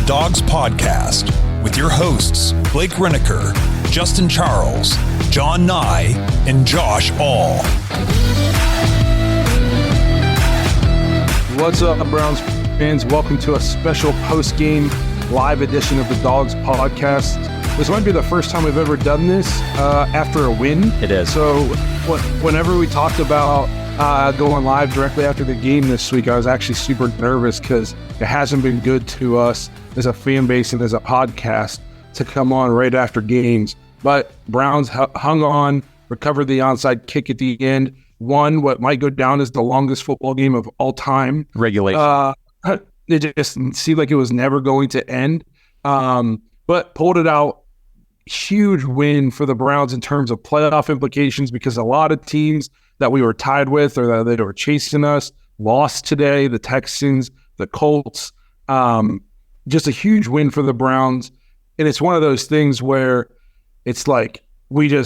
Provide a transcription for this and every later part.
Dogs Podcast with your hosts, Blake Reneker, Justin Charles, John Nye, and Josh All. What's up, Browns fans? Welcome to a special post-game live edition of the Dogs Podcast. This might be the first time we've ever done this after a win. It is. So whenever we talked about going live directly after the game this week, I was actually super nervous because it hasn't been good to us as a fan base and as a podcast to come on right after games. But Browns hung on, recovered the onside kick at the end, won what might go down as the longest football game of all time. Regulation. It just seemed like it was never going to end, but pulled it out. Huge win for the Browns in terms of playoff implications because a lot of teams that we were tied with or that were chasing us lost today. The Texans, the Colts, just a huge win for the Browns. And it's one of those things where it's like we do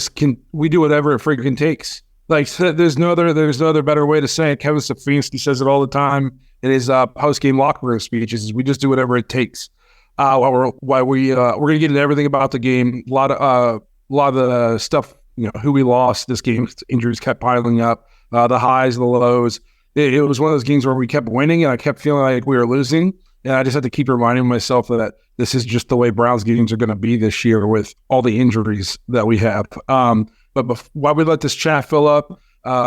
whatever it freaking takes. Like there's no other better way to say it. Kevin Stefanski says it all the time in his post-game locker room speeches. Is we just do whatever it takes. We're gonna get into everything about the game. A lot of the stuff, who we lost this game. Injuries kept piling up. The highs, the lows. It was one of those games where we kept winning, and I kept feeling like we were losing. And I just had to keep reminding myself that this is just the way Browns games are going to be this year with all the injuries that we have. But while we let this chat fill up,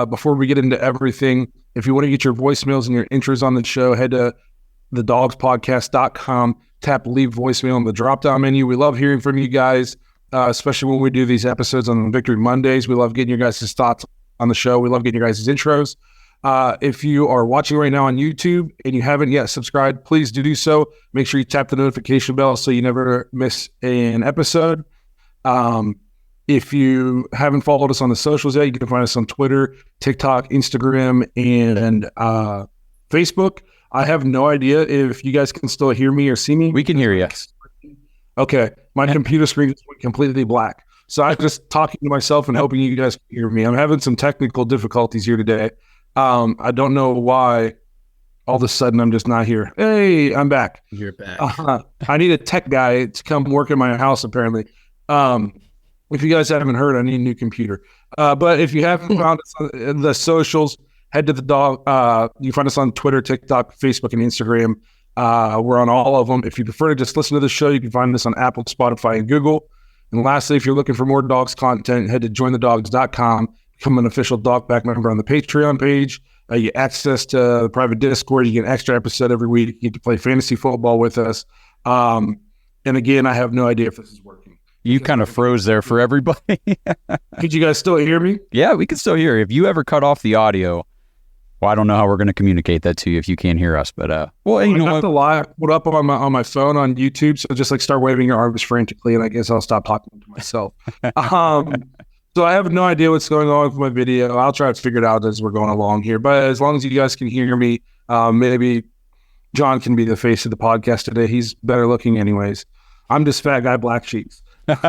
before we get into everything, if you want to get your voicemails and your intros on the show, head to thedogspodcast.com, tap leave voicemail in the drop-down menu. We love hearing from you guys, especially when we do these episodes on Victory Mondays. We love getting your guys' thoughts on the show. We love getting your guys' intros. If you are watching right now on YouTube and you haven't yet subscribed, please do so. Make sure you tap the notification bell so you never miss an episode. If you haven't followed us on the socials yet, you can find us on Twitter, TikTok, Instagram, and Facebook. I have no idea if you guys can still hear me or see me. We can hear you. Okay. My computer screen just went completely black. So I'm just talking to myself and hoping you guys can hear me. I'm having some technical difficulties here today. I don't know why all of a sudden I'm just not here. Hey, I'm back. You're back. I need a tech guy to come work in my house, apparently. If you guys haven't heard, I need a new computer. But if you haven't found us on the socials, head to the dog. You can find us on Twitter, TikTok, Facebook, and Instagram. We're on all of them. If you prefer to just listen to the show, you can find us on Apple, Spotify, and Google. And lastly, if you're looking for more Dogs content, head to jointhedogs.com. Become an official Dog Pack member on the Patreon page. You get access to the private Discord. You get an extra episode every week. You get to play fantasy football with us. And again, I have no idea if this is working. You kind of froze there for everybody. Could you guys still hear me? Yeah, we can still hear. If you ever cut off the audio, well, I don't know how we're going to communicate that to you if you can't hear us. But well, you know, I have to live put up on my phone on YouTube. So just start waving your arms frantically, and I guess I'll stop talking to myself. So I have no idea what's going on with my video. I'll try to figure it out as we're going along here. But as long as you guys can hear me, maybe John can be the face of the podcast today. He's better looking anyways. I'm just fat guy, black sheets. Blake,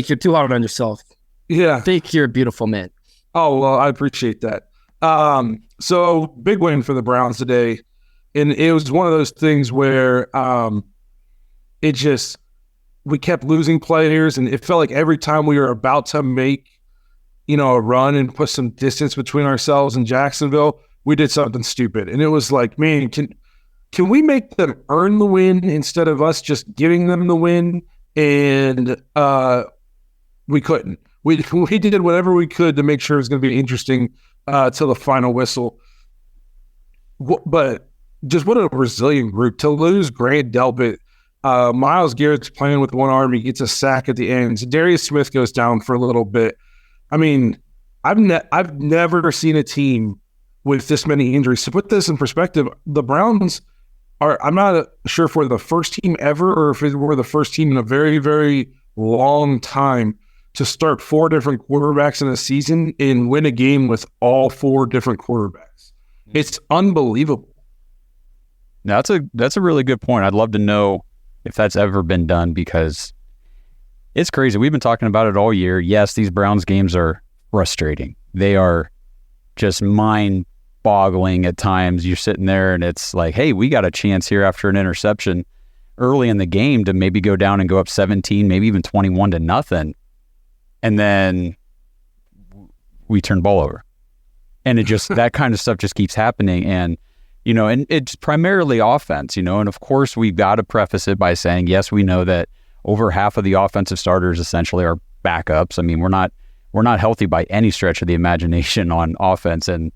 you're too hard on yourself. Yeah. I think you're a beautiful man. Oh, well, I appreciate that. So big win for the Browns today. And it was one of those things where we kept losing players, and it felt like every time we were about to make, a run and put some distance between ourselves and Jacksonville, we did something stupid. And it was like, man, can we make them earn the win instead of us just giving them the win? And we couldn't. We did whatever we could to make sure it was going to be interesting till the final whistle. But just what a resilient group. To lose Grant Delpit, Myles Garrett's playing with one arm. He gets a sack at the end. Darius Smith goes down for a little bit. I mean, I've never seen a team with this many injuries. To put this in perspective, the Browns I'm not sure if we're the first team ever or if we're the first team in a very, very long time to start 4 different quarterbacks in a season and win a game with all 4 different quarterbacks. It's unbelievable. Now, that's a really good point. I'd love to know if that's ever been done because it's crazy. We've been talking about it all year. Yes, these Browns games are frustrating. They are just boggling at times. You're sitting there and it's like, hey, we got a chance here after an interception early in the game to maybe go down and go up 17, maybe even 21-0. And then we turn ball over. And it just, that kind of stuff just keeps happening. And, and it's primarily offense, and of course we've got to preface it by saying, yes, we know that over half of the offensive starters essentially are backups. I mean, we're not healthy by any stretch of the imagination on offense. And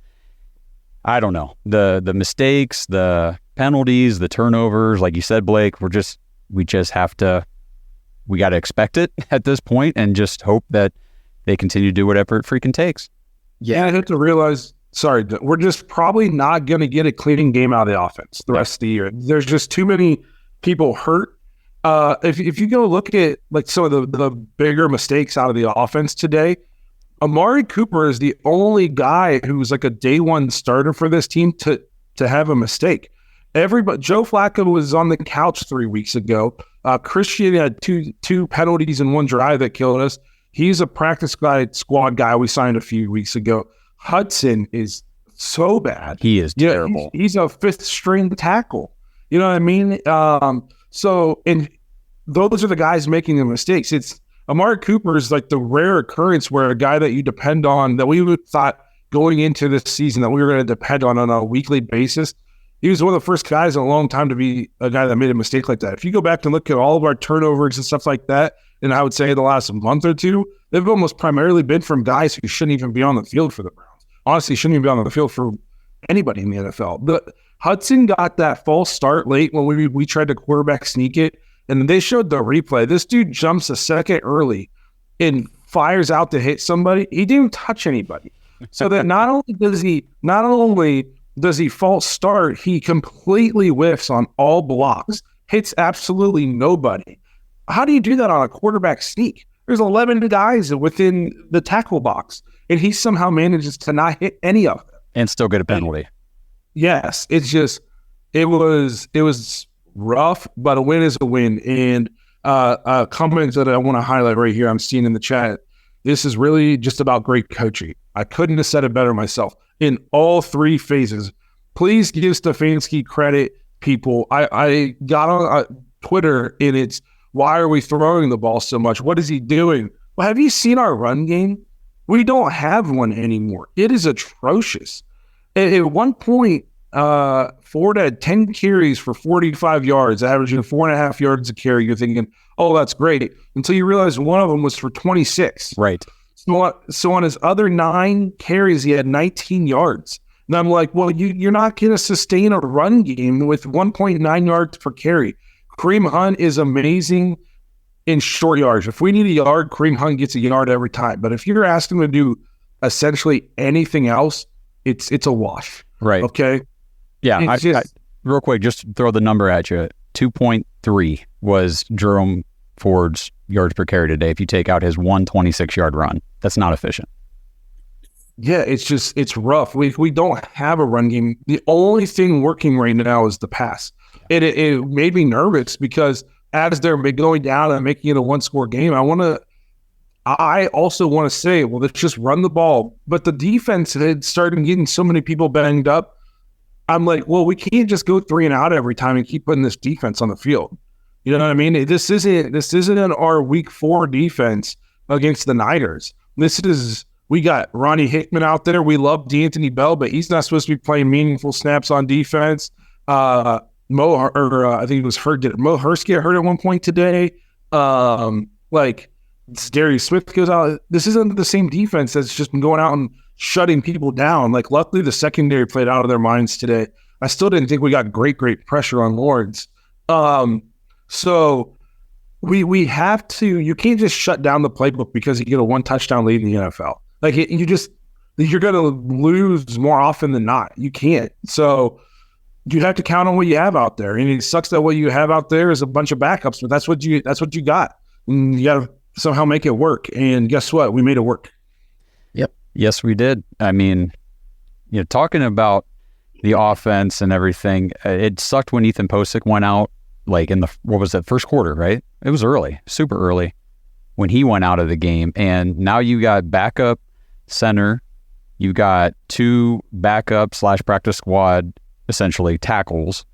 I don't know, the mistakes, the penalties, the turnovers, like you said, Blake, we got to expect it at this point and just hope that they continue to do whatever it freaking takes. Yeah, I have to realize, we're just probably not going to get a clean game out of the offense the rest of the year. There's just too many people hurt. If you go look at like some of the bigger mistakes out of the offense today, Amari Cooper is the only guy who's like a day one starter for this team to have a mistake. Joe Flacco was on the couch 3 weeks ago. Christian had two penalties in one drive that killed us. He's a practice squad guy we signed a few weeks ago. Hudson is so bad. He is terrible. He's a fifth string tackle. You know what I mean? And those are the guys making the mistakes. It's Amari Cooper is like the rare occurrence where a guy that you depend on, that we would thought going into this season that we were going to depend on a weekly basis. He was one of the first guys in a long time to be a guy that made a mistake like that. If you go back and look at all of our turnovers and stuff like that, and I would say the last month or two, they've almost primarily been from guys who shouldn't even be on the field for the Browns. Honestly, shouldn't even be on the field for anybody in the NFL. But Hudson got that false start late when we tried to quarterback sneak it, and they showed the replay. This dude jumps a second early and fires out to hit somebody. He didn't touch anybody. So that not only does he false start, he completely whiffs on all blocks, hits absolutely nobody. How do you do that on a quarterback sneak? There's 11 guys within the tackle box, and he somehow manages to not hit any of them. And still get a penalty. Yes, it was rough, but a win is a win. And a comment that I want to highlight right here, I'm seeing in the chat, this is really just about great coaching. I couldn't have said it better myself. In all three phases, please give Stefanski credit, people. I got on Twitter, and it's, why are we throwing the ball so much? What is he doing? Well, have you seen our run game? We don't have one anymore. It is atrocious. At one point, Ford had 10 carries for 45 yards, averaging 4.5 yards a carry. You're thinking, oh, that's great. Until you realize one of them was for 26. Right. So on his other 9 carries, he had 19 yards. And I'm like, well, you're not going to sustain a run game with 1.9 yards per carry. Kareem Hunt is amazing in short yards. If we need a yard, Kareem Hunt gets a yard every time. But if you're asking him to do essentially anything else, it's a wash. Right. Okay? Yeah. I real quick, just throw the number at you. 2.3 was Jerome Ford's yards per carry today. If you take out his 126-yard run, that's not efficient. Yeah, it's rough. We don't have a run game. The only thing working right now is the pass. It made me nervous because as they're going down and making it a one-score game, I also want to say, well, let's just run the ball. But the defense had started getting so many people banged up. I'm like, well, we can't just go 3 and out every time and keep putting this defense on the field. You know what I mean? This isn't our week 4 defense against the Niners. We got Ronnie Hickman out there. We love D'Anthony Bell, but he's not supposed to be playing meaningful snaps on defense. I think it was hurt. Mo Hurst get hurt at one point today. Darius Smith goes out. This isn't the same defense that's just been going out and shutting people down. Like, luckily, the secondary played out of their minds today. I still didn't think we got great pressure on Lawrence. So we have to. You can't just shut down the playbook because you get a 1 touchdown lead in the NFL. Like, you're going to lose more often than not. You can't. So you have to count on what you have out there. And it sucks that what you have out there is a bunch of backups, but that's what you got. And you got to somehow make it work. And guess what? We made it work. Yep. Yes, we did. I mean, talking about the offense and everything, it sucked when Ethan Posick went out, like in first quarter, right? It was early, super early when he went out of the game. And now you got backup center You've got 2 backup / practice squad, essentially tackles.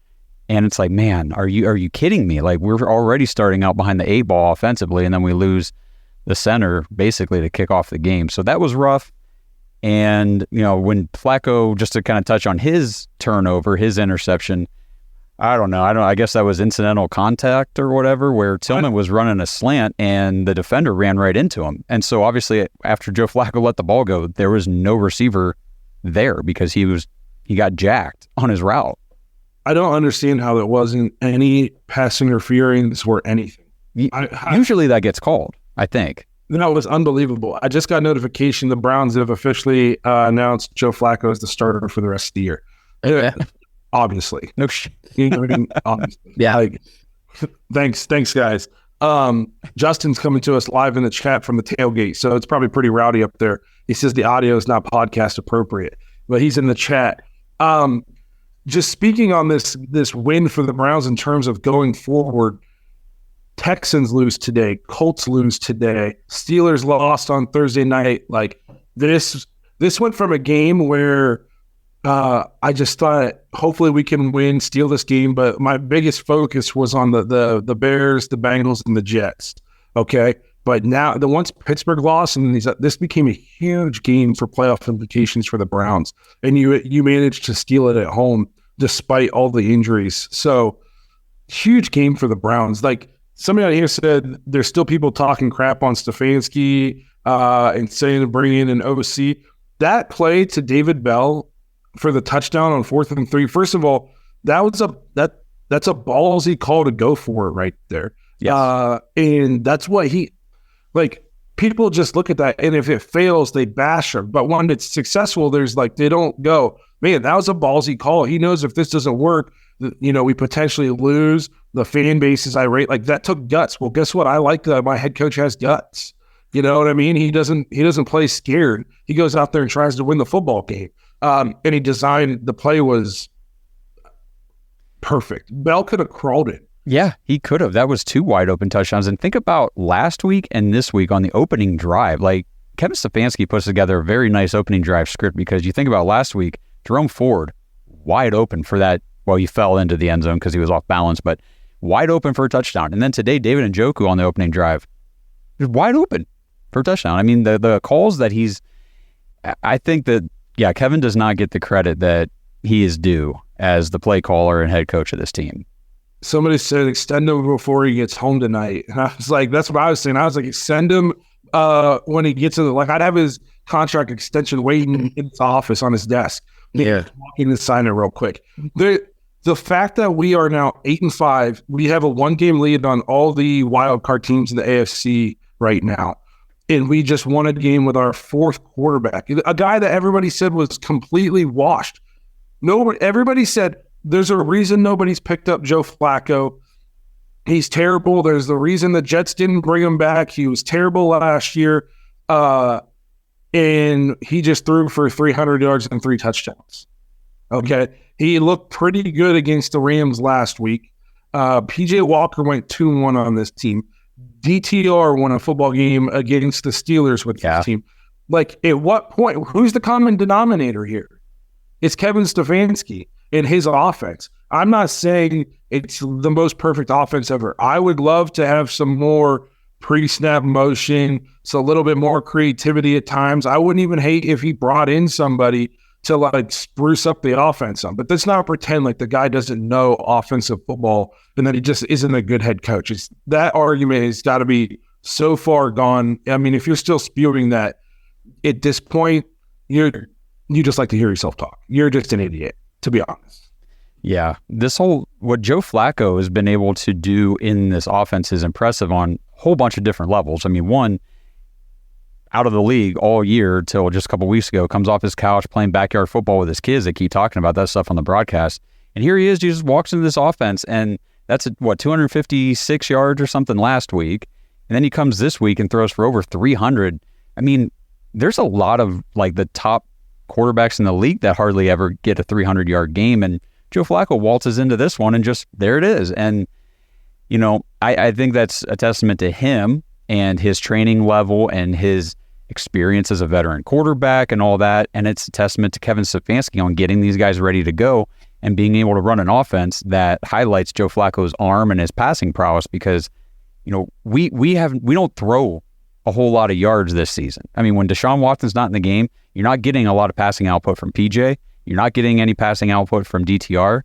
And it's like, man, are you kidding me? Like, we're already starting out behind the 8 ball offensively, and then we lose the center basically to kick off the game. So that was rough. And, when Flacco, just to kind of touch on his turnover, his interception, I guess that was incidental contact or whatever, where Tillman was running a slant and the defender ran right into him. And so obviously after Joe Flacco let the ball go, there was no receiver there because he got jacked on his route. I don't understand how there wasn't any pass interference or anything. Usually that gets called, I think. That was unbelievable. I just got notification the Browns have officially announced Joe Flacco as the starter for the rest of the year. Yeah. Obviously. No shit. Obviously. Yeah. Thanks, guys. Justin's coming to us live in the chat from the tailgate, so it's probably pretty rowdy up there. He says the audio is not podcast appropriate, but he's in the chat. Just speaking on this win for the Browns in terms of going forward, Texans lose today, Colts lose today, Steelers lost on Thursday night. Like this went from a game where I just thought hopefully we can win, steal this game, but my biggest focus was on the Bears, the Bengals, and the Jets. Okay, but now once Pittsburgh lost, and this became a huge game for playoff implications for the Browns, and you managed to steal it at home despite all the injuries. So huge game for the Browns. Like somebody out here said, there's still people talking crap on Stefanski and saying to bring in an OC. That play to David Bell for the touchdown on 4th and 3. First of all, that's a ballsy call to go for it right there. Yes. And that's what people just look at that, and if it fails, they bash him. But when it's successful, they don't go, man, that was a ballsy call. He knows if this doesn't work, we potentially lose. The fan base is irate. Like, that took guts. Well, guess what? I like that my head coach has guts. You know what I mean? He doesn't play scared. He goes out there and tries to win the football game. And he designed, the play was perfect. Bell could have crawled it. Yeah, he could have. That was 2 wide open touchdowns. And think about last week and this week on the opening drive. Like, Kevin Stefanski puts together a very nice opening drive script, because you think about last week, Jerome Ford, wide open for that. Well, he fell into the end zone because he was off balance, but wide open for a touchdown. And then today, David Njoku on the opening drive, just wide open for a touchdown. I mean, the calls that I think that, yeah, Kevin does not get the credit that he is due as the play caller and head coach of this team. Somebody said extend him before he gets home tonight. And I was like, that's what I was saying. I was like, extend him when he gets to I'd have his contract extension waiting in his office on his desk. Yeah. Walking to sign it real quick. The fact that we are now 8-5, we have a 1-game lead on all the wild card teams in the AFC right now. And we just won a game with our 4th quarterback, a guy that everybody said was completely washed. Everybody said there's a reason nobody's picked up Joe Flacco. He's terrible. There's the reason the Jets didn't bring him back. He was terrible last year. And he just threw for 300 yards and 3 touchdowns. Okay. He looked pretty good against the Rams last week. PJ Walker went 2-1 on this team. DTR won a football game against the Steelers with this team. Like, at what point? Who's the common denominator here? It's Kevin Stefanski and his offense. I'm not saying it's the most perfect offense ever. I would love to have some more pre-snap motion, so a little bit more creativity at times. I wouldn't even hate if he brought in somebody to spruce up the offense some. But let's not pretend like the guy doesn't know offensive football and that he just isn't a good head coach. That argument has got to be so far gone. I mean, if you're still spewing that at this point, you just like to hear yourself talk. You're just an idiot, to be honest. Yeah. What Joe Flacco has been able to do in this offense is impressive on a whole bunch of different levels. I mean, one, out of the league all year till just a couple weeks ago, comes off his couch playing backyard football with his kids. They keep talking about that stuff on the broadcast. And here he is, just walks into this offense, and that's 256 yards or something last week. And then he comes this week and throws for over 300. I mean, there's a lot of the top quarterbacks in the league that hardly ever get a 300-yard game. And Joe Flacco waltzes into this one and just, there it is. And, I think that's a testament to him and his training level and his experience as a veteran quarterback and all that. And it's a testament to Kevin Stefanski on getting these guys ready to go and being able to run an offense that highlights Joe Flacco's arm and his passing prowess, because, you know, we don't throw a whole lot of yards this season. I mean, when Deshaun Watson's not in the game, you're not getting a lot of passing output from PJ. You're not getting any passing output from DTR.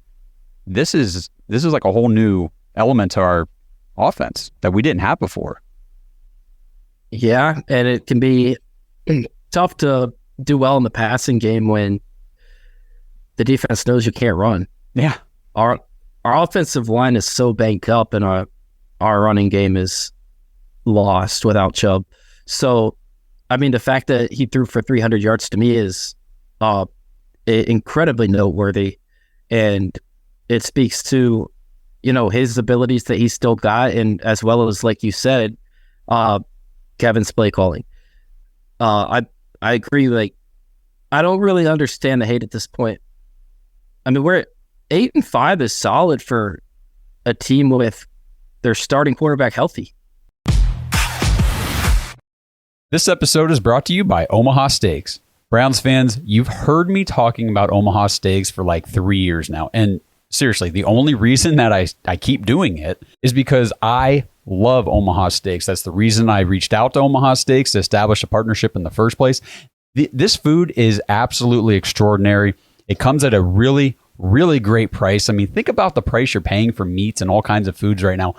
This is like a whole new element to our offense that we didn't have before. Yeah, and it can be tough to do well in the passing game when the defense knows you can't run. Yeah. Our offensive line is so banged up, and our running game is lost without Chubb. So, I mean, the fact that he threw for 300 yards to me is incredibly noteworthy, and it speaks to, you know, his abilities that he's still got, and as well as, like you said, Kevin's play calling. I agree. Like, I don't really understand the hate at this point. I mean, we're 8-5 is solid for a team with their starting quarterback healthy. This episode is brought to you by Omaha Steaks. Browns fans, you've heard me talking about Omaha Steaks for like 3 years now. And seriously, the only reason that I keep doing it is because I love Omaha Steaks. That's the reason I reached out to Omaha Steaks to establish a partnership in the first place. This food is absolutely extraordinary. It comes at a really, really great price. I mean, think about the price you're paying for meats and all kinds of foods right now.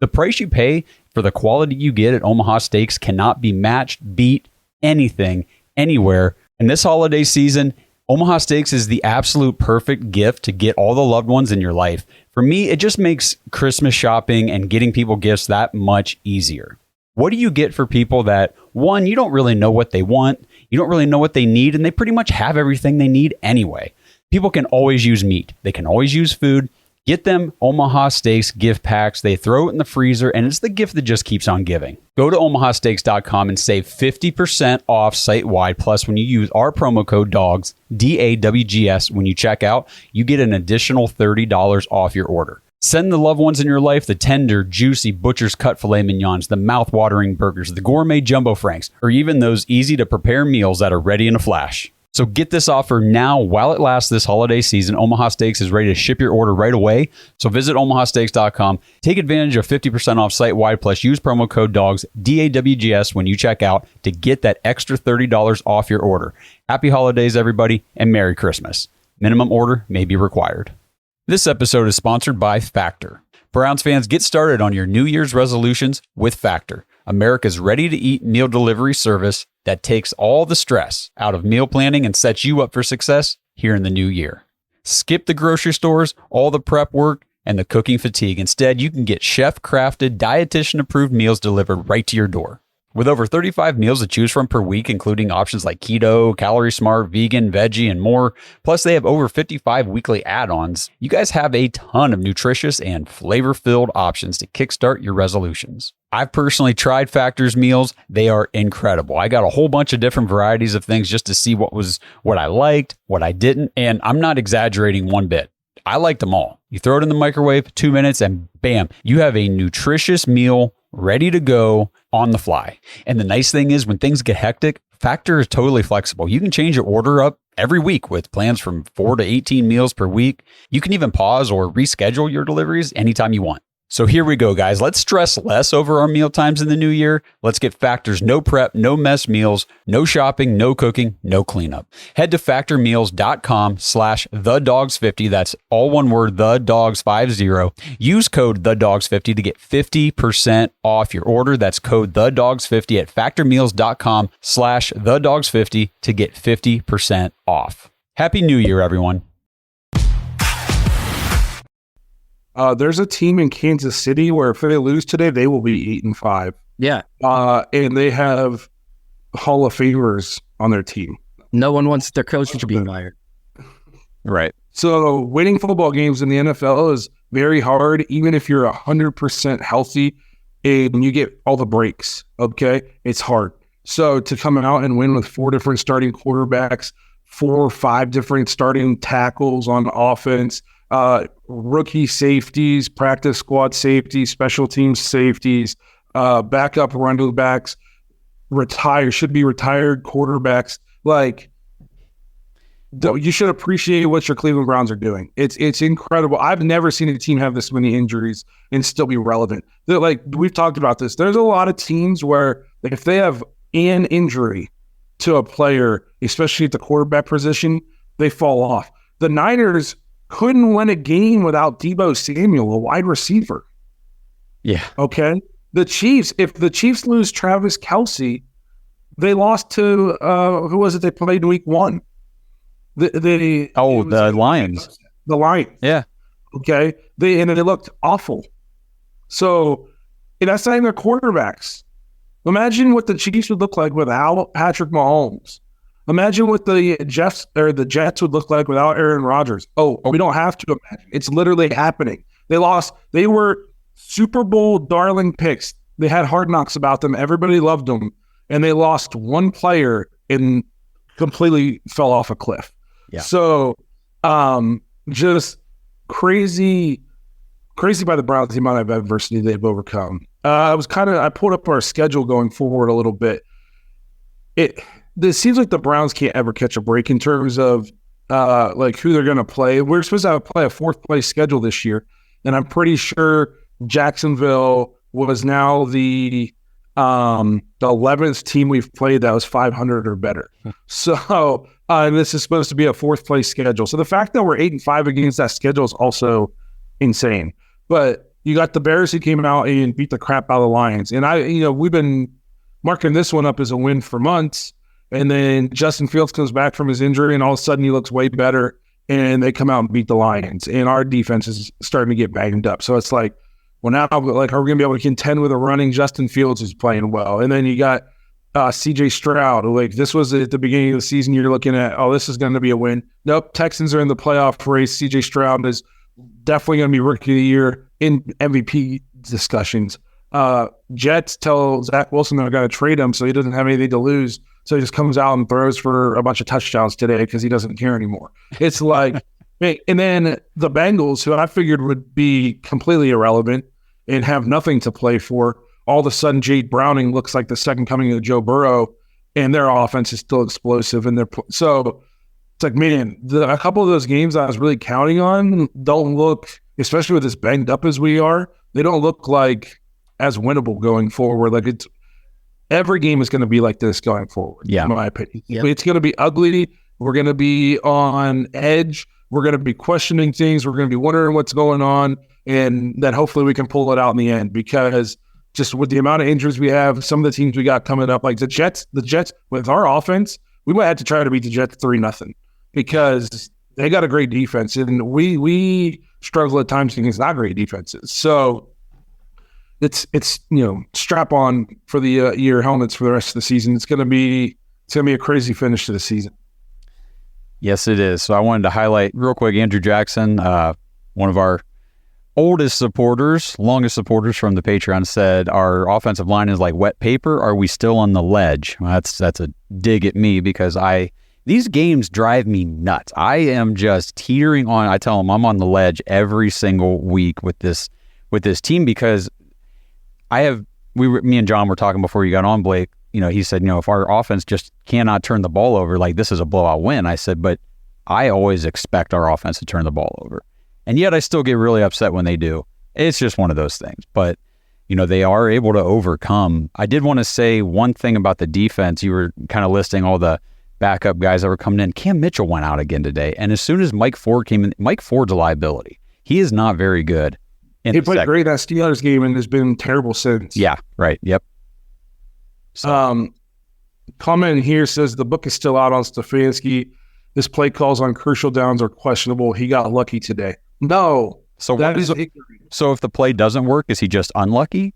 The price you pay for the quality you get at Omaha Steaks cannot be matched, beat, anything, anywhere. And this holiday season, Omaha Steaks is the absolute perfect gift to get all the loved ones in your life. For me, it just makes Christmas shopping and getting people gifts that much easier. What do you get for people that, one, you don't really know what they want, you don't really know what they need, and they pretty much have everything they need anyway? People can always use meat. They can always use food. Get them Omaha Steaks gift packs. They throw it in the freezer, and it's the gift that just keeps on giving. Go to omahasteaks.com and save 50% off site-wide. Plus, when you use our promo code DAWGS, DAWGS, when you check out, you get an additional $30 off your order. Send the loved ones in your life the tender, juicy butcher's cut filet mignons, the mouth-watering burgers, the gourmet jumbo franks, or even those easy-to-prepare meals that are ready in a flash. So get this offer now while it lasts this holiday season. Omaha Steaks is ready to ship your order right away. So visit omahasteaks.com. Take advantage of 50% off site-wide, plus use promo code DAWGS, DAWGS, when you check out to get that extra $30 off your order. Happy holidays, everybody, and Merry Christmas. Minimum order may be required. This episode is sponsored by Factor. Browns fans, get started on your New Year's resolutions with Factor, America's ready-to-eat meal delivery service that takes all the stress out of meal planning and sets you up for success here in the new year. Skip the grocery stores, all the prep work, and the cooking fatigue. Instead, you can get chef-crafted, dietitian-approved meals delivered right to your door. With over 35 meals to choose from per week, including options like keto, calorie smart, vegan, veggie, and more, plus they have over 55 weekly add-ons, you guys have a ton of nutritious and flavor-filled options to kickstart your resolutions. I've personally tried Factor's meals. They are incredible. I got a whole bunch of different varieties of things just to see what I liked, what I didn't, and I'm not exaggerating one bit. I liked them all. You throw it in the microwave, 2 minutes, and bam, you have a nutritious meal ready to go on the fly. And the nice thing is, when things get hectic, Factor is totally flexible. You can change your order up every week with plans from 4 to 18 meals per week. You can even pause or reschedule your deliveries anytime you want. So here we go, guys. Let's stress less over our meal times in the new year. Let's get Factor's no prep, no mess meals, no shopping, no cooking, no cleanup. Head to factormeals.com/thedogs50. That's all one word, thedogs50. Use code thedogs50 to get 50% off your order. That's code thedogs50 at factormeals.com/thedogs50 to get 50% off. Happy New Year, everyone. There's a team in Kansas City where if they lose today, they will be 8-5. Yeah. And they have Hall of Famers on their team. No one wants their coach to be fired. Right. So winning football games in the NFL is very hard, even if you're 100% healthy and you get all the breaks, okay? It's hard. So to come out and win with 4 different starting quarterbacks, 4 or 5 different starting tackles on offense, rookie safeties, practice squad safeties, special teams safeties, backup running backs. should be retired quarterbacks. Like, you should appreciate what your Cleveland Browns are doing. It's incredible. I've never seen a team have this many injuries and still be relevant. Like, we've talked about this. There's a lot of teams where if they have an injury to a player, especially at the quarterback position, they fall off. The Niners couldn't win a game without Deebo Samuel, a wide receiver. Yeah. Okay. The Chiefs, if the Chiefs lose Travis Kelce, they lost to who was it they played in week 1? The Lions. The Lions. Yeah. Okay. They looked awful. So that's not even their quarterbacks. Imagine what the Chiefs would look like without Patrick Mahomes. Imagine what the Jets would look like without Aaron Rodgers. Oh, we don't have to imagine. It's literally happening. They lost. They were Super Bowl darling picks. They had Hard Knocks about them. Everybody loved them. And they lost one player and completely fell off a cliff. Yeah. So just crazy by the Browns, the amount of adversity they've overcome. I pulled up our schedule going forward a little bit. It seems like the Browns can't ever catch a break in terms of like who they're going to play. We're supposed to play a fourth place schedule this year, and I'm pretty sure Jacksonville was now the 11th team we've played that was 500 or better. So this is supposed to be a fourth place schedule. So the fact that we're 8-5 against that schedule is also insane. But you got the Bears who came out and beat the crap out of the Lions. And we've been marking this one up as a win for months. And then Justin Fields comes back from his injury and all of a sudden he looks way better and they come out and beat the Lions. And our defense is starting to get banged up. So it's like, well, now, like, are we going to be able to contend with a running Justin Fields who's playing well? And then you got CJ Stroud. Like, this was at the beginning of the season, you're looking at, oh, this is going to be a win. Nope, Texans are in the playoff race. CJ Stroud is definitely going to be Rookie of the Year in MVP discussions. Jets tell Zach Wilson they're going to trade him so he doesn't have anything to lose. So he just comes out and throws for a bunch of touchdowns today because he doesn't care anymore. It's like, and then the Bengals, who I figured would be completely irrelevant and have nothing to play for, all of a sudden Jade Browning looks like the second coming of Joe Burrow, and their offense is still explosive. And so it's like, man, a couple of those games I was really counting on don't look, especially with as banged up as we are, they don't look like as winnable going forward. Like, it's every game is going to be like this going forward. Yeah, in my opinion. Yep. It's going to be ugly. We're going to be on edge. We're going to be questioning things. We're going to be wondering what's going on, and then hopefully we can pull it out in the end, because just with the amount of injuries we have, some of the teams we got coming up, like the Jets with our offense, we might have to try to beat the Jets 3-0 because they got a great defense, and we struggle at times against not great defenses. So it's strap on for the ear helmets for the rest of the season. It's gonna be a crazy finish to the season. Yes, it is. So I wanted to highlight real quick Andrew Jackson, one of our oldest supporters, longest supporters from the Patreon, said our offensive line is like wet paper. Are we still on the ledge? Well, that's a dig at me because these games drive me nuts. I am just teetering on. I tell them I'm on the ledge every single week with this team because me and John were talking before you got on, Blake. He said, if our offense just cannot turn the ball over, like, this is a blowout win. I said, but I always expect our offense to turn the ball over. And yet I still get really upset when they do. It's just one of those things. But, they are able to overcome. I did want to say one thing about the defense. You were kind of listing all the backup guys that were coming in. Cam Mitchell went out again today. And as soon as Mike Ford came in, Mike Ford's a liability. He is not very good. He played great that Steelers game and has been terrible since. Yeah, right. Yep. So. Comment here says the book is still out on Stefanski. His play calls on crucial downs are questionable. He got lucky today. No. So if the play doesn't work, is he just unlucky?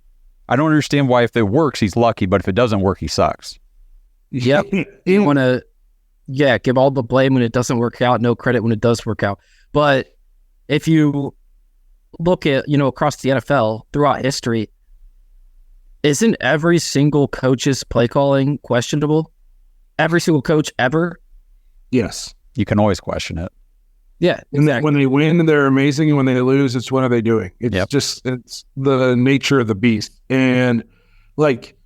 I don't understand why if it works, he's lucky, but if it doesn't work, he sucks. Yep. You want to, give all the blame when it doesn't work out, no credit when it does work out. But if you look at, across the NFL throughout history, isn't every single coach's play calling questionable? Every single coach ever? Yes. You can always question it. Yeah. Exactly. And when they win, they're amazing. And when they lose, it's what are they doing? It's it's the nature of the beast. And like,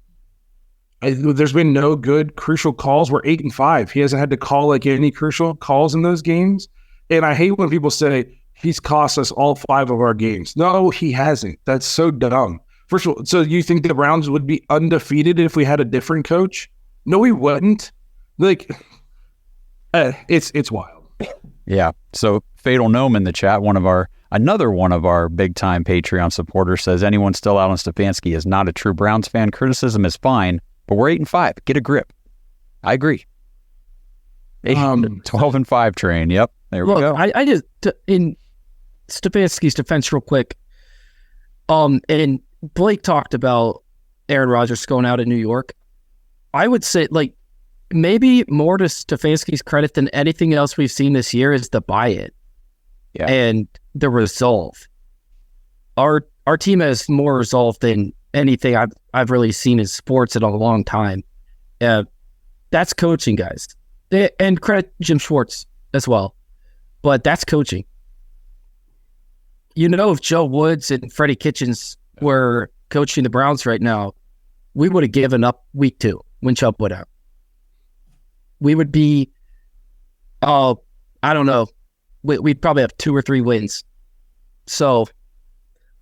There's been no good crucial calls. We're 8-5. He hasn't had to call like any crucial calls in those games. And I hate when people say he's cost us all 5 of our games. No, he hasn't. That's so dumb. First of all, so you think the Browns would be undefeated if we had a different coach? No, we wouldn't. Like, it's wild. Yeah. So Fatal Gnome in the chat, another one of our big time Patreon supporters, says anyone still out on Stefanski is not a true Browns fan. Criticism is fine, but we're 8-5. Get a grip. I agree. 12-5 train. Yep. There we go. I just in Stefanski's defense real quick. And Blake talked about Aaron Rodgers going out in New York. I would say, like, maybe more to Stefanski's credit than anything else we've seen this year is the buy-in and the resolve. Our team has more resolve than anything I've really seen in sports in a long time. That's coaching, guys. And credit Jim Schwartz as well. But that's coaching. You know, if Joe Woods and Freddie Kitchens were coaching the Browns right now, we would have given up week 2 when Chubb went out. We would be, I don't know, we'd probably have 2 or 3 wins. So,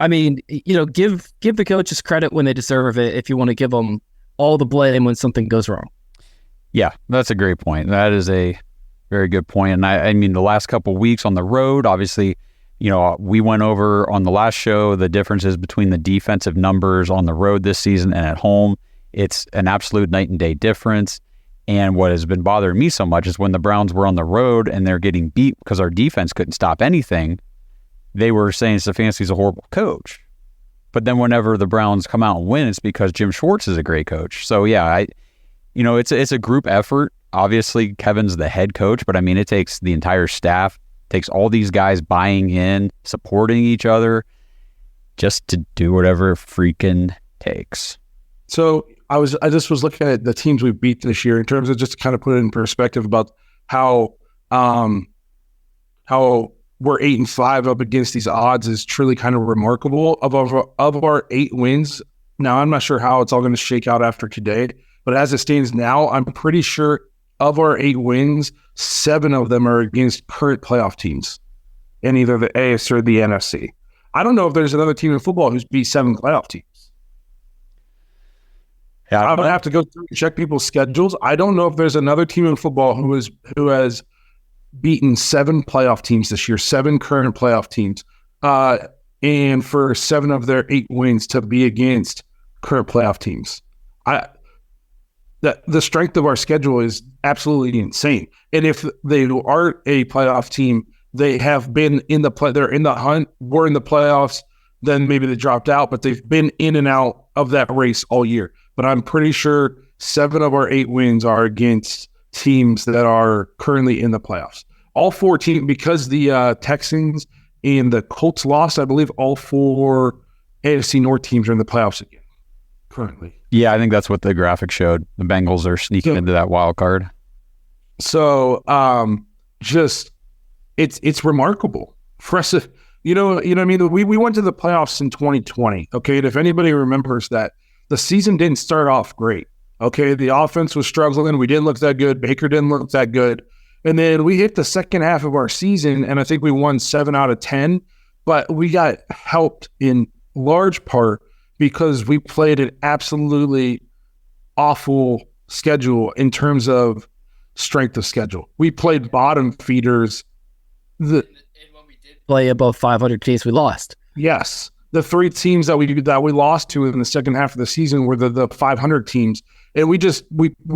I mean, you know, give the coaches credit when they deserve it if you want to give them all the blame when something goes wrong. Yeah, that's a great point. That is a very good point. And I mean, the last couple of weeks on the road, obviously, you know, we went over on the last show the differences between the defensive numbers on the road this season and at home. It's an absolute night and day difference. And what has been bothering me so much is when the Browns were on the road and they're getting beat because our defense couldn't stop anything, they were saying Stefanski's a horrible coach. But then whenever the Browns come out and win, it's because Jim Schwartz is a great coach. So yeah, it's a group effort. Obviously, Kevin's the head coach, but I mean, it takes the entire staff, takes all these guys buying in, supporting each other, just to do whatever freaking takes. So I just was looking at the teams we beat this year in terms of just to kind of put it in perspective about how we're 8-5 up against these odds is truly kind of remarkable. Of our 8 wins, now I'm not sure how it's all going to shake out after today, but as it stands now, I'm pretty sure of our 8 wins, 7 of them are against current playoff teams in either the AFC or the NFC. I don't know if there's another team in football who's beat 7 playoff teams. Yeah, I would have to go through and check people's schedules. I don't know if there's another team in football who has beaten 7 playoff teams this year, 7 current playoff teams, and for 7 of their 8 wins to be against current playoff teams. The strength of our schedule is absolutely insane. And if they are a playoff team, they have been they're in the hunt, we're in the playoffs, then maybe they dropped out, but they've been in and out of that race all year. But I'm pretty sure 7 of our 8 wins are against teams that are currently in the playoffs. All 4 teams, because the Texans and the Colts lost, I believe all 4 AFC North teams are in the playoffs again currently. Yeah, I think that's what the graphic showed. The Bengals are sneaking into that wild card. So, just it's remarkable for us. You know what I mean? We went to the playoffs in 2020. Okay, and if anybody remembers that, the season didn't start off great. Okay, the offense was struggling. We didn't look that good. Baker didn't look that good. And then we hit the second half of our season, and I think we won 7 out of 10. But we got helped in large part because we played an absolutely awful schedule in terms of strength of schedule. We played bottom feeders. And when we did play above 500 teams, we lost. Yes. The 3 teams that we lost to in the second half of the season were the 500 teams. And we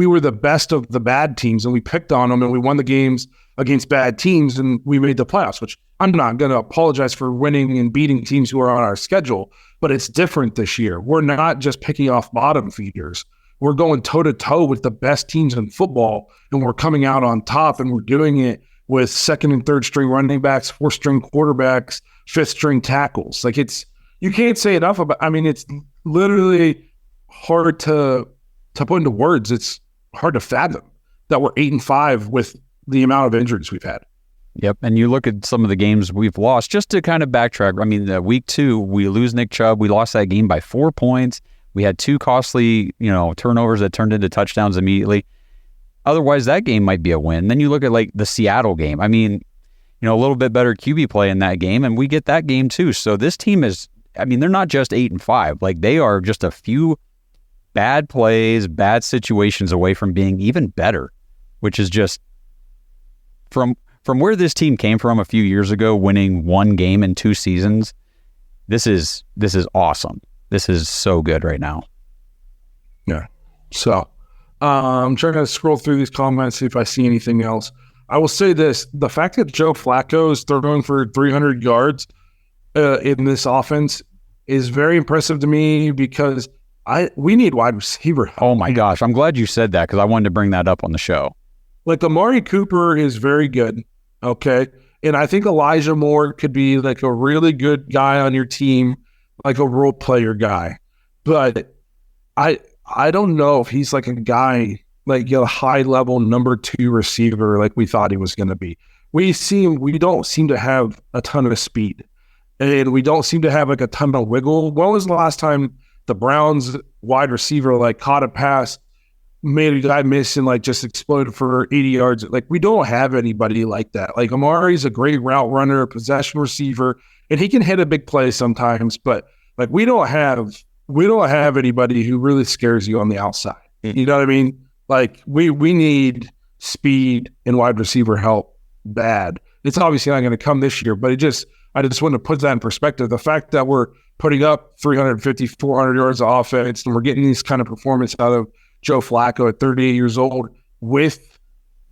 were the best of the bad teams, and we picked on them, and we won the games against bad teams, and we made the playoffs, which I'm not going to apologize for winning and beating teams who are on our schedule, but it's different this year. We're not just picking off bottom feeders. We're going toe-to-toe with the best teams in football, and we're coming out on top, and we're doing it with second and third string running backs, 4th string quarterbacks, 5th string tackles. Like, you can't say enough about. I mean, it's literally hard to put into words. It's hard to fathom that we're 8-5 with the amount of injuries we've had. Yep, and you look at some of the games we've lost. Just to kind of backtrack, I mean, week 2 we lose Nick Chubb. We lost that game by 4 points. We had 2 costly, turnovers that turned into touchdowns immediately. Otherwise, that game might be a win. Then you look at like the Seattle game. I mean, a little bit better QB play in that game, and we get that game too. So this team they're not just 8-5. Like, they are just a few bad plays, bad situations away from being even better, which is just from where this team came from a few years ago, winning 1 game in 2 seasons. This is awesome. This is so good right now. Yeah. So I'm trying to scroll through these comments, see if I see anything else. I will say this: the fact that Joe Flacco is throwing for 300 yards in this offense is very impressive to me, because we need wide receiver. Oh my gosh, I'm glad you said that, because I wanted to bring that up on the show. Like, Amari Cooper is very good, okay? And I think Elijah Moore could be like a really good guy on your team, like a role player guy. But I don't know if he's like a guy, like a high-level number 2 receiver like we thought he was going to be. We don't seem to have a ton of speed, and we don't seem to have like a ton of wiggle. When was the last time the Browns wide receiver like caught a pass, made a guy miss, and like just exploded for 80 yards? Like, we don't have anybody like that. Like, Amari's a great route runner, possession receiver, and he can hit a big play sometimes, but like we don't have anybody who really scares you on the outside. You know what I mean? Like, we need speed and wide receiver help bad. It's obviously not going to come this year, but I just want to put that in perspective. The fact that we're putting up 350, 400 yards of offense, and we're getting this kind of performance out of Joe Flacco at 38 years old with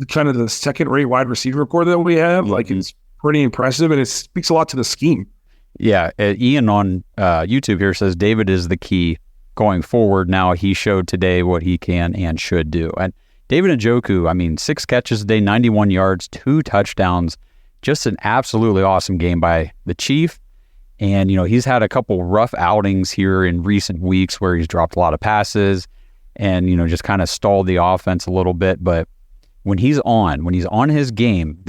kind of the second-rate wide receiver core that we have, like, it's pretty impressive, and it speaks a lot to the scheme. Yeah, Ian on YouTube here says David is the key going forward. Now, he showed today what he can and should do. And David Njoku, 6 catches a day, 91 yards, 2 touchdowns, just an absolutely awesome game by the Chief. And, he's had a couple rough outings here in recent weeks where he's dropped a lot of passes and, just kind of stalled the offense a little bit. But when he's on his game,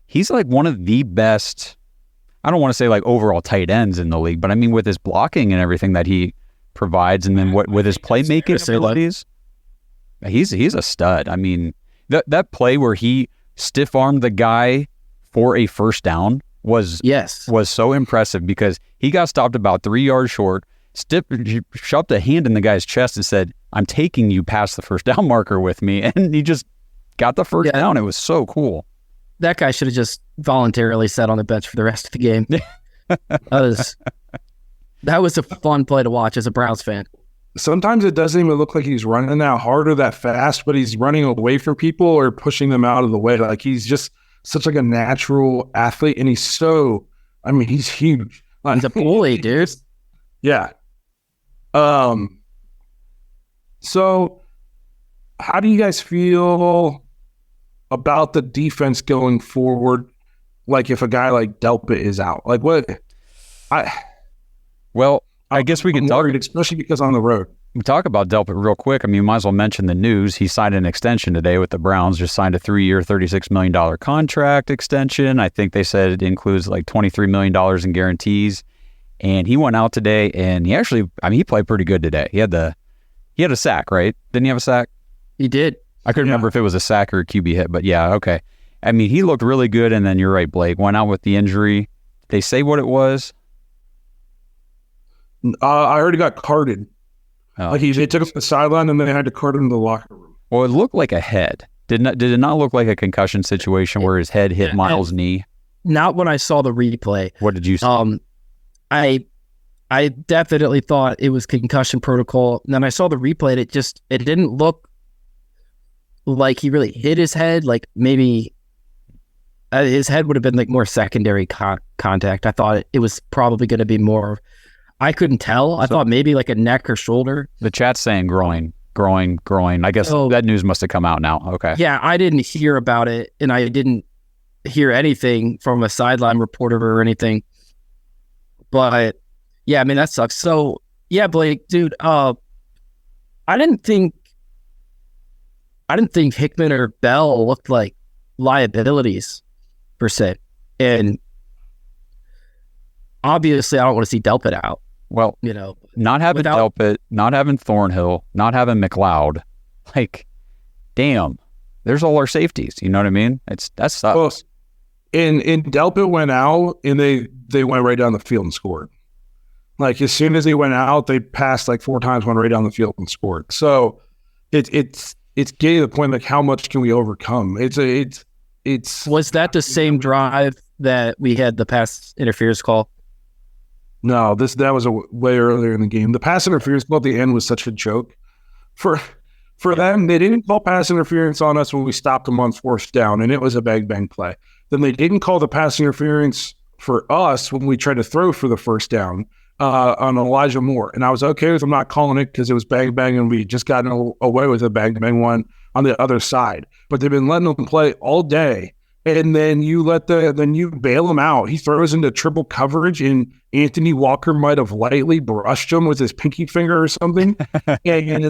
he's like one of the best, I don't want to say like overall tight ends in the league, but with his blocking and everything that he provides, and then with his playmaking abilities, he's a stud. That play where he stiff-armed the guy for a first down was so impressive, because he got stopped about 3 yards short, shoved a hand in the guy's chest and said, "I'm taking you past the first down marker with me," and he just got the first down. It was so cool. That guy should have just voluntarily sat on the bench for the rest of the game. That was a fun play to watch as a Browns fan. Sometimes it doesn't even look like he's running that hard or that fast, but he's running away from people or pushing them out of the way. Like, he's just such like a natural athlete, and he's huge. He's a bully, dude. Yeah. So how do you guys feel about the defense going forward? Like, if a guy like Delpit is out, like I guess we can talk, especially because on the road. We talk about Delpit real quick. Might as well mention the news. He signed an extension today with the Browns, just signed a 3-year, $36 million contract extension. I think they said it includes like $23 million in guarantees. And he went out today, and he actually, he played pretty good today. He had a sack, right? Didn't he have a sack? He did. I couldn't remember if it was a sack or a QB hit, but yeah, okay. He looked really good, and then you're right, Blake, went out with the injury. Did they say what it was? I heard he got carted. Oh. Like, they took him to the sideline, and then they had to cart him to the locker room. Well, it looked like a head. Did it not look like a concussion situation where his head hit Miles' knee? Not when I saw the replay. What did you see? I definitely thought it was concussion protocol. And then I saw the replay, and it didn't look like he really hit his head. Like, maybe his head would have been like more secondary contact. I thought it was probably going to be more. I couldn't tell. I thought maybe like a neck or shoulder. The chat's saying groin. I guess that news must have come out now. Okay. Yeah, I didn't hear about it, and I didn't hear anything from a sideline reporter or anything. But yeah, that sucks. So yeah, Blake, dude, I didn't think Hickman or Bell looked like liabilities per se, and obviously I don't want to see Delpit out. Well, not having Delpit, not having Thornhill, not having McLeod, like, damn, there's all our safeties. You know what I mean? That sucks. Well, and Delpit went out, and they went right down the field and scored. Like, as soon as they went out, they passed like 4 times, went right down the field and scored. So it's getting to the point, like, how much can we overcome? It's Was that the same drive that we had the pass interference call? No, that was way earlier in the game. The pass interference call at the end was such a joke. For them, they didn't call pass interference on us when we stopped them on 4th down, and it was a bang play. Then they didn't call the pass interference for us when we tried to throw for the 1st down on Elijah Moore. And I was okay with them not calling it because it was bang, and we just gotten away with a bang one on the other side. But they've been letting them play all day. And then you bail him out. He throws into triple coverage, and Anthony Walker might have lightly brushed him with his pinky finger or something. and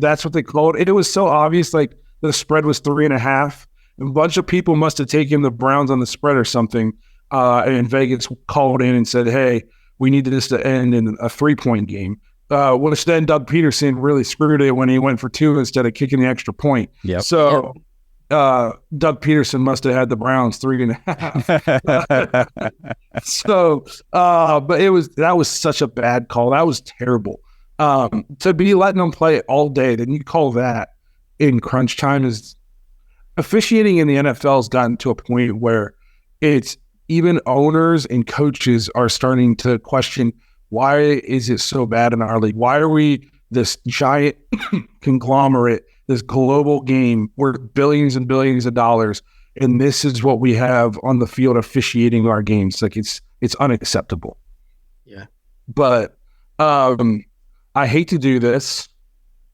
that's what they called it. It was so obvious, like the spread was 3.5. A bunch of people must have taken the Browns on the spread or something. And Vegas called in and said, hey, we need this to end in a 3-point game. Which then Doug Peterson really screwed it when he went for 2 instead of kicking the extra point. Yep. So Doug Peterson must have had the Browns 3.5. So, but that was such a bad call. That was terrible. To be letting them play all day, then you call that in crunch time. Is officiating in the NFL has gotten to a point where it's even owners and coaches are starting to question, why is it so bad in our league? Why are we this giant conglomerate, this global game worth billions and billions of dollars, and this is what we have on the field officiating our games? Like, it's unacceptable. Yeah. But I hate to do this.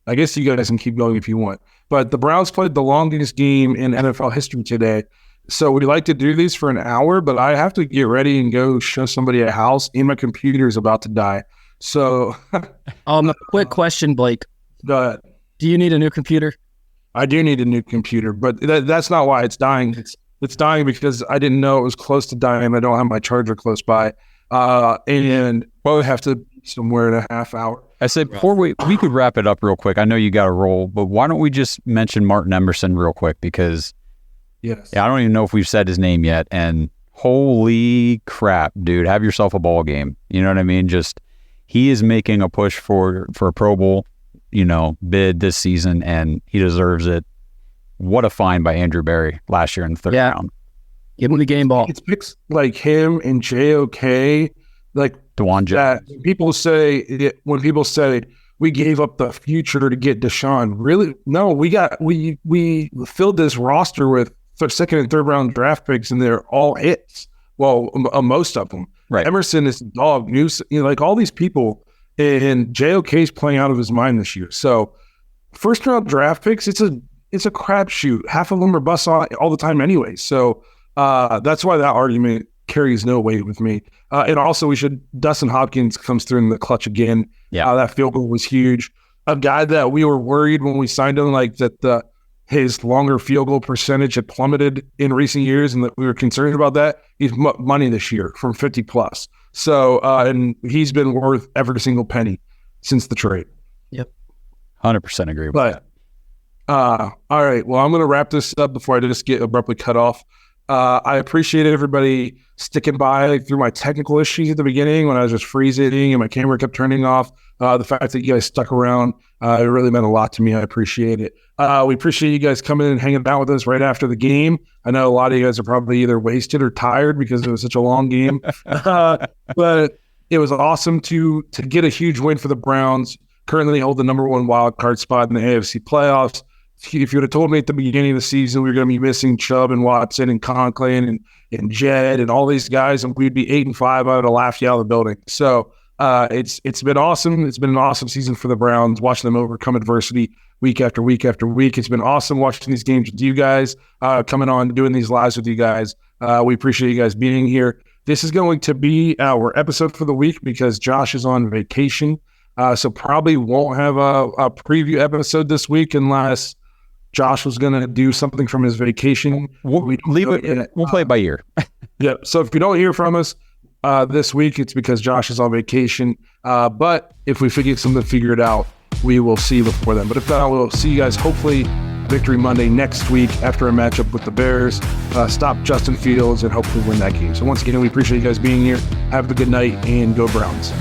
I guess you guys can keep going if you want. But the Browns played the longest game in NFL history today. So we like to do these for an hour, but I have to get ready and go show somebody a house, and my computer is about to die. So, quick question, Blake. Go ahead. Do you need a new computer? I do need a new computer, but that's not why it's dying. It's dying because I didn't know it was close to dying. I don't have my charger close by, and we'll have to be somewhere in a half hour. I said before we could wrap it up real quick. I know you got to roll, but why don't we just mention Martin Emerson real quick, because yes, I don't even know if we've said his name yet, and holy crap, dude, have yourself a ball game. You know what I mean? Just he is making a push for a Pro Bowl, bid this season, and he deserves it. What a find by Andrew Berry last year in the 3rd round. Give him the game ball. It's picks like him and JOK, like DeJuan Jones. When people say we gave up the future to get Deshaun, really? No, we filled this roster with 2nd and 3rd round draft picks, and they're all hits. Well, most of them. Right. Emerson is dog news. Like all these people, and JOK's playing out of his mind this year. So 1st round draft picks, it's a crapshoot. Half of them are busts all the time anyway. So that's why that argument carries no weight with me. And also, Dustin Hopkins comes through in the clutch again. Yeah, that field goal was huge. A guy that we were worried when we signed him, like that his longer field goal percentage had plummeted in recent years, and that we were concerned about that. He's money this year from 50 plus. So, and he's been worth every single penny since the trade. Yep. 100% agree with that. All right. Well, I'm going to wrap this up before I just get abruptly cut off. I appreciate everybody sticking by through my technical issues at the beginning when I was just freezing and my camera kept turning off. The fact that you guys stuck around, it really meant a lot to me. I appreciate it. We appreciate you guys coming in and hanging out with us right after the game. I know a lot of you guys are probably either wasted or tired because it was such a long game. But it was awesome to get a huge win for the Browns. Currently hold the number 1 wild card spot in the AFC playoffs. If you would have told me at the beginning of the season we were going to be missing Chubb and Watson and Conklin and Jed and all these guys, and we'd be 8-5, I would have laughed you out of the building. So it's been awesome. It's been an awesome season for the Browns, watching them overcome adversity week after week after week. It's been awesome watching these games with you guys, coming on, doing these lives with you guys. We appreciate you guys being here. This is going to be our episode for the week because Josh is on vacation. So probably won't have a preview episode this week unless Josh was going to do something from his vacation. We'll leave it. We'll play it by ear. Yeah. So if you don't hear from us, this week. It's because Josh is on vacation. But if we get something figured out, we will see you before then. But if not, we'll see you guys hopefully Victory Monday next week after a matchup with the Bears. Stop Justin Fields and hopefully win that game. So once again, we appreciate you guys being here. Have a good night and go Browns.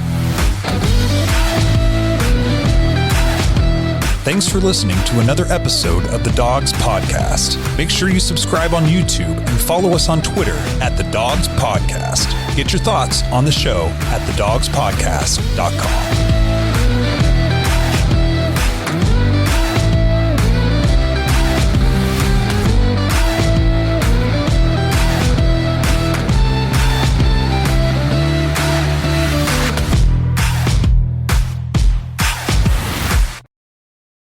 Thanks for listening to another episode of the Dogs Podcast. Make sure you subscribe on YouTube and follow us on Twitter at The Dogs Podcast. Get your thoughts on the show at thedogspodcast.com.